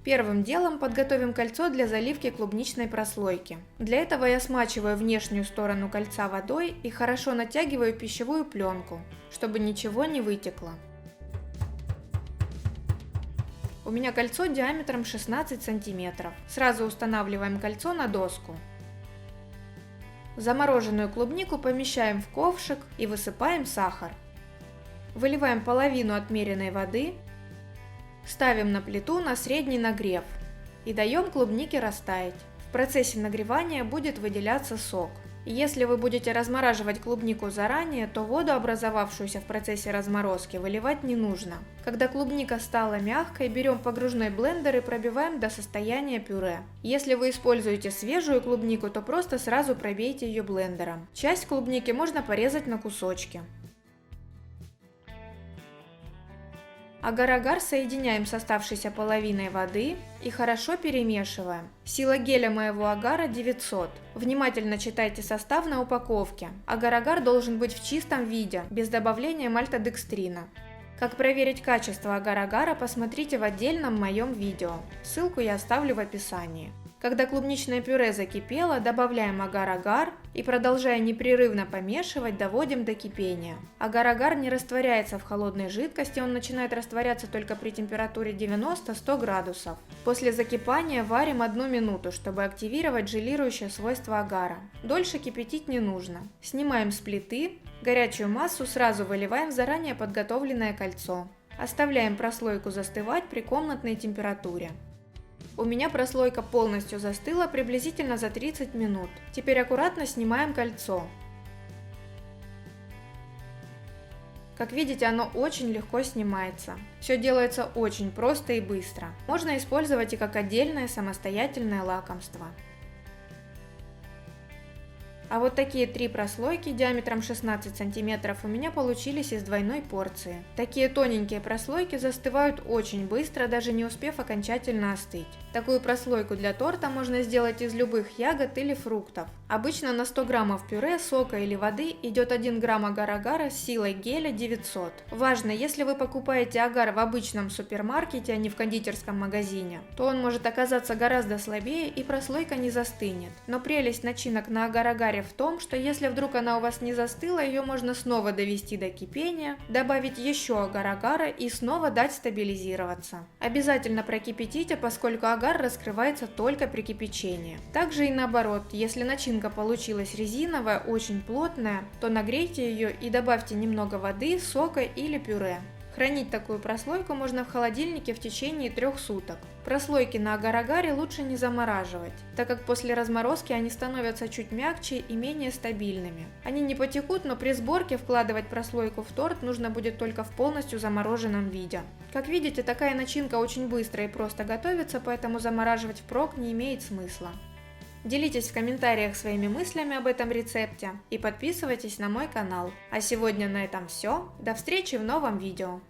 Первым делом подготовим кольцо для заливки клубничной прослойки. Для этого я смачиваю внешнюю сторону кольца водой и хорошо натягиваю пищевую пленку, чтобы ничего не вытекло. У меня кольцо диаметром 16 сантиметров. Сразу устанавливаем кольцо на доску. Замороженную клубнику помещаем в ковшик и высыпаем сахар. Выливаем половину отмеренной воды, ставим на плиту на средний нагрев и даем клубнике растаять. В процессе нагревания будет выделяться сок. Если вы будете размораживать клубнику заранее, то воду, образовавшуюся в процессе разморозки, выливать не нужно. Когда клубника стала мягкой, берем погружной блендер и пробиваем до состояния пюре. Если вы используете свежую клубнику, то просто сразу пробейте ее блендером. Часть клубники можно порезать на кусочки. Агар-агар соединяем с оставшейся половиной воды и хорошо перемешиваем. Сила геля моего агара 900. Внимательно читайте состав на упаковке. Агар-агар должен быть в чистом виде, без добавления мальтодекстрина. Как проверить качество агар-агара, посмотрите в отдельном моем видео. Ссылку я оставлю в описании. Когда клубничное пюре закипело, добавляем агар-агар и, продолжая непрерывно помешивать, доводим до кипения. Агар-агар не растворяется в холодной жидкости, он начинает растворяться только при температуре 90-100 градусов. После закипания варим 1 минуту, чтобы активировать желирующее свойство агара. Дольше кипятить не нужно. Снимаем с плиты, горячую массу сразу выливаем в заранее подготовленное кольцо. Оставляем прослойку застывать при комнатной температуре. У меня прослойка полностью застыла приблизительно за 30 минут. Теперь аккуратно снимаем кольцо. Как видите, оно очень легко снимается. Все делается очень просто и быстро. Можно использовать и как отдельное самостоятельное лакомство. А вот такие 3 прослойки диаметром 16 см у меня получились из двойной порции. Такие тоненькие прослойки застывают очень быстро, даже не успев окончательно остыть. Такую прослойку для торта можно сделать из любых ягод или фруктов. Обычно на 100 граммов пюре, сока или воды идет 1 грамм агар-агара с силой геля 900. Важно, если вы покупаете агар в обычном супермаркете, а не в кондитерском магазине, то он может оказаться гораздо слабее и прослойка не застынет. Но прелесть начинок на агар-агаре в том, что если вдруг она у вас не застыла, ее можно снова довести до кипения, добавить еще агар-агара и снова дать стабилизироваться. Обязательно прокипятите, поскольку агар раскрывается только при кипячении. Также и наоборот, если начинка получилась резиновая, очень плотная, то нагрейте ее и добавьте немного воды, сока или пюре. Хранить такую прослойку можно в холодильнике в течение 3 суток. Прослойки на агар-агаре лучше не замораживать, так как после разморозки они становятся чуть мягче и менее стабильными. Они не потекут, но при сборке вкладывать прослойку в торт нужно будет только в полностью замороженном виде. Как видите, такая начинка очень быстро и просто готовится, поэтому замораживать впрок не имеет смысла. Делитесь в комментариях своими мыслями об этом рецепте и подписывайтесь на мой канал. А сегодня на этом все. До встречи в новом видео.